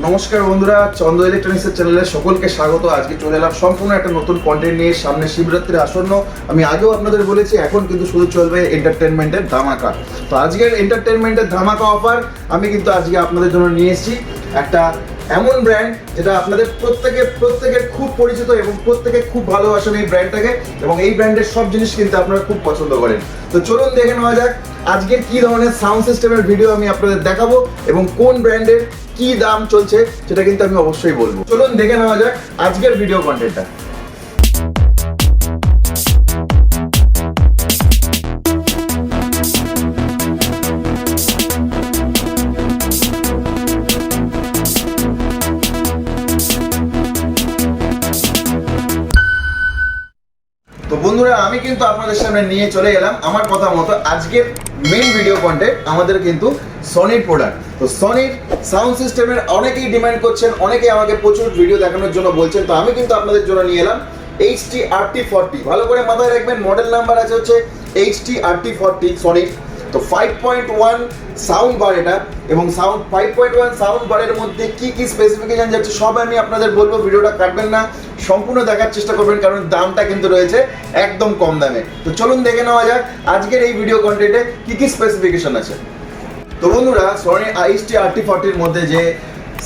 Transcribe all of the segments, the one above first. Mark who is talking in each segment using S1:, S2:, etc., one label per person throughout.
S1: নমস্কার বন্ধুরা, চন্দ্র ইলেকট্রনিক্সের চ্যানেলে সকলকে স্বাগত। আজকে চলে এলাম সম্পূর্ণ একটা নতুন কন্টেন্ট নিয়ে। সামনে শিবরাত্রির আসন্ন, আমি আগেও আপনাদের বলেছি, এখন কিন্তু শুধু চলবে এন্টারটেনমেন্টের ধামাকা। তো আজকের এন্টারটেনমেন্টের ধামাকা অফার আমি কিন্তু আজকে আপনাদের জন্য নিয়ে এসেছি একটা এমন ব্র্যান্ড যেটা আপনাদের প্রত্যেকের খুব পরিচিত এবং প্রত্যেকে খুব ভালোবাসেন এই ব্র্যান্ডটাকে, এবং এই ব্র্যান্ডের সব জিনিস কিন্তু আপনারা খুব পছন্দ করেন। তো চলুন দেখে নেওয়া যাক আজকের কি ধরনের সাউন্ড সিস্টেমের ভিডিও আমি আপনাদের দেখাবো এবং কোন ব্র্যান্ডের কি দাম চলছে সেটা কিন্তু আমি অবশ্যই বলবো। চলুন দেখে নেওয়া যাক আজকের ভিডিও কন্টেন্টটা। তো বন্ধুরা, আমি কিন্তু আপনাদের সামনে নিয়ে চলে এলাম আমার কথা মতো আজকের মেইন ভিডিও কন্টেন্ট আমাদের কিন্তু সনির প্রোডাক্ট। তো সনির সাউন্ড সিস্টেমের অনেকেই ডিমান্ড করছেন, অনেকেই আমাকে প্রচুর ভিডিও দেখানোর জন্য বলছেন। তো আমি কিন্তু আপনাদের জন্য নিয়ে এলাম HT-RT40। ভালো করে মাথায় রাখবেন, মডেল নাম্বার আছে হচ্ছে HT-RT40 সনির। তো 5.1 সাউন্ড বার এটা, এবং 5.1 সাউন্ড বারের মধ্যে কি কি স্পেসিফিকেশন যাচ্ছে সব আমি আপনাদের বলবো। ভিডিওটা কাটবেন না, সম্পূর্ণ দেখার চেষ্টা করবেন, কারণ দামটা কিন্তু রয়েছে একদম কম দামে। তো চলুন দেখে নেওয়া যাক আজকের এই ভিডিও কন্টেন্টে কি কি স্পেসিফিকেশন আছে। তো বন্ধুরা, সনি HT-RT40 এর মধ্যে যে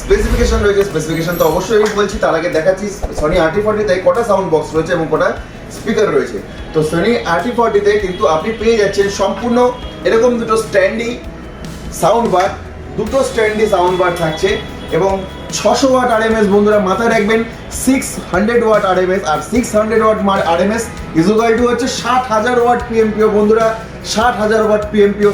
S1: স্পেসিফিকেশন রয়েছে, স্পেসিফিকেশন তো অবশ্যই আমি বলছি, তার আগে দেখাচ্ছি সনি RT40 তে কটা সাউন্ড বক্স রয়েছে এবং কটা স্পিকার রয়েছে। তো সনি RT40 তে কিন্তু আপনি পেয়ে যাচ্ছেন সম্পূর্ণ এরকম দুটো স্ট্যান্ডি সাউন্ড বার থাকছে, এবং 600 ওয়াট RMS। বন্ধুরা মাথায় রাখবেন 600 ওয়াট RMS, আর 600 ওয়াট RMS ইকুয়াল টু হচ্ছে 60,000 ওয়াট PMPO। বন্ধুরা 60,000 ওয়াট PMPO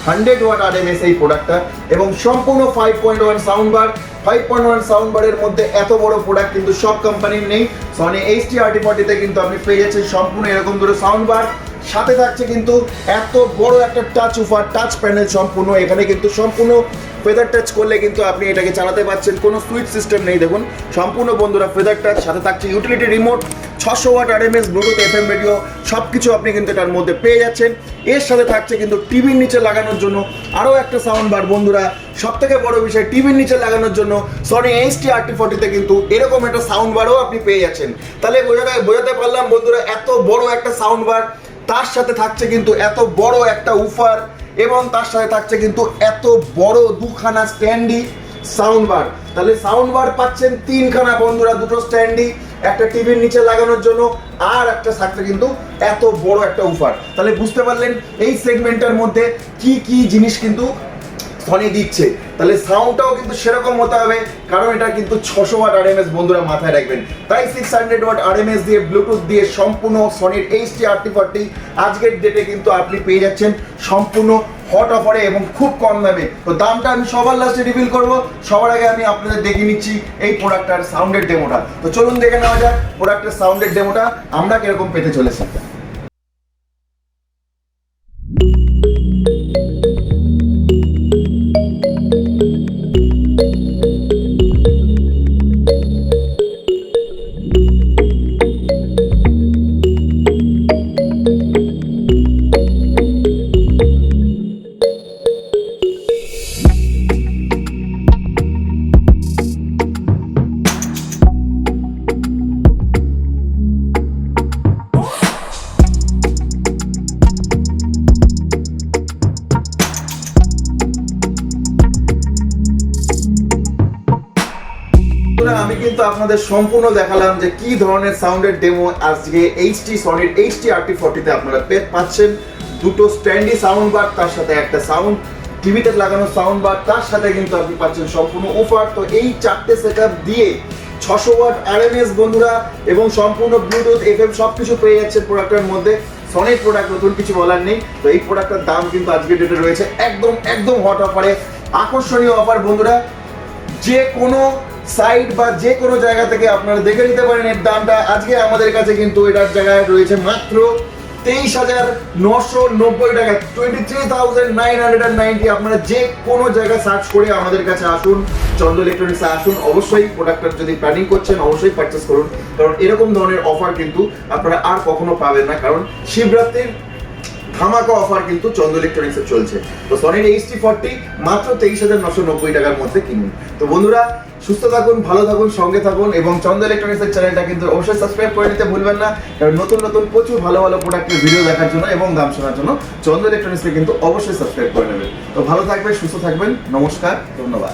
S1: 600 ওয়াট RMS এই প্রোডাক্টটা, এবং সম্পূর্ণ 5.1 সাউন্ড বার। 5.1 সাউন্ড বারের মধ্যে এত বড় প্রোডাক্ট কিন্তু সব কোম্পানির নেই। সনি HT-RT40 তে কিন্তু আপনি পেয়ে যাচ্ছেন সম্পূর্ণ এরকম দুটো সাউন্ড বার, সাথে থাকছে কিন্তু এত বড় একটা টাচ উফার, টাচ প্যানেল সম্পূর্ণ। এখানে কিন্তু সম্পূর্ণ ফেদার টাচ করলে কিন্তু আপনি এটাকে চালাতে পারছেন, কোনো সুইচ সিস্টেম নেই। দেখুন সম্পূর্ণ বন্ধুরা ফেদার টাচ, সাথে থাকছে utility remote, 600 watt RMS, Bluetooth, FM radio, সব কিছু আপনি কিন্তু এটার মধ্যে পেয়ে যাচ্ছেন। এর সাথে থাকছে কিন্তু টিভির নিচে লাগানোর জন্য আরও একটা সাউন্ড বার। বন্ধুরা সব থেকে বড় বিষয়, টিভির নিচে লাগানোর জন্য সনি HT-RT40 তে কিন্তু এরকম একটা সাউন্ড বারও আপনি পেয়ে যাচ্ছেন। তাহলে বোঝাতে পারলাম বন্ধুরা, এত বড় একটা সাউন্ড বার, তার সাথে থাকছে কিন্তু এত বড় একটা উফার, এবং তার সাথে থাকছে কিন্তু এত বড় দুখানা স্ট্যান্ডি সাউন্ড বার। তাহলে সাউন্ড বার পাচ্ছেন তিনখানা বন্ধুরা, দুটো স্ট্যান্ডি, একটা টিভির নিচে লাগানোর জন্য, আর একটা থাকছে কিন্তু এত বড় একটা উফার। তাহলে বুঝতে পারলেন এই সেগমেন্টের মধ্যে কি কি জিনিস কিন্তু সনি দিচ্ছে। তাহলে সাউন্ডটাও কিন্তু সেরকম হতে হবে, কারণ এটা কিন্তু 600 ওয়াট RMS। বন্ধুরা মাথায় রাখবেন, তাই 600 ওয়াট RMS দিয়ে ব্লুটুথ দিয়ে সম্পূর্ণ সনির HT-RT40 আজকের ডেটে কিন্তু আপনি পেয়ে যাচ্ছেন সম্পূর্ণ হট অফারে এবং খুব কম দামে। তো দামটা আমি সবার লাস্টে রিভিল করব, সবার আগে আমি আপনাদের দেখিয়ে নিচ্ছি এই প্রোডাক্টটার সাউন্ডের ডেমোটা। তো চলুন দেখে নেওয়া যাক প্রোডাক্টের সাউন্ডের ডেমোটা আমরা কিরকম পেতে চলেছি। আমি কিন্তু আপনাদের সম্পূর্ণ দেখালাম যে কি ধরনের সাউন্ডের ডেমো আজকে সনির HT-RT40 তে আপনারা পাচ্ছেন। দুটো স্ট্যান্ডি সাউন্ড বার, তার সাথে একটা সাউন্ড টিভিতে লাগানো সাউন্ড বার, তার সাথে কিন্তু আপনি পাচ্ছেন সম্পূর্ণ উফার। তো এই চারটে সেটআপ দিয়ে 600 ওয়াট RMS বন্ধুরা, এবং সম্পূর্ণ ব্লুটুথ, FM সবকিছু পেয়ে যাচ্ছে প্রোডাক্টের মধ্যে। সনির প্রোডাক্ট, নতুন কিছু বলার নেই। তো এই প্রোডাক্টের দাম কিন্তু আজকের ডেটে রয়েছে একদম হট অফারে, আকর্ষণীয় অফার বন্ধুরা। যে কোনো সাইট বা যে কোনো জায়গা থেকে আপনারা দেখে নিতে পারেন এর দামটা। আজকে আমাদের কাছে কিন্তু এটার জায়গায় রয়েছে মাত্র 23,990 টাকা, 23,990। আপনারা যে কোনো জায়গায় সার্চ করে আমাদের কাছে আসুন, চন্দ্র ইলেকট্রনিক্সে আসুন। অবশ্যই প্রোডাক্টটা যদি প্ল্যানিং করছেন অবশ্যই পারচেস করুন, কারণ এরকম ধরনের অফার কিন্তু আপনারা আর কখনো পাবেন না। কারণ শিবরাত্রির ধামাকা অফার কিন্তু চন্দ্র ইলেকট্রনিক্সে চলছে। তো সনির HT40 মাত্র 23,990 টাকার মধ্যে কিনুন। তো বন্ধুরা সুস্থ থাকুন, ভালো থাকুন, সঙ্গে থাকুন এবং চন্দ্র ইলেকট্রনিক্সের চ্যানেলটা কিন্তু অবশ্যই সাবস্ক্রাইব করে নিতে ভুলবেন না, কারণ নতুন নতুন প্রচুর ভালো ভালো প্রোডাক্টের ভিডিও দেখার জন্য এবং দাম শোনার জন্য চন্দ্র ইলেকট্রনিক্সকে কিন্তু অবশ্যই সাবস্ক্রাইব করে নেবেন। তো ভালো থাকবেন, সুস্থ থাকবেন, নমস্কার, ধন্যবাদ।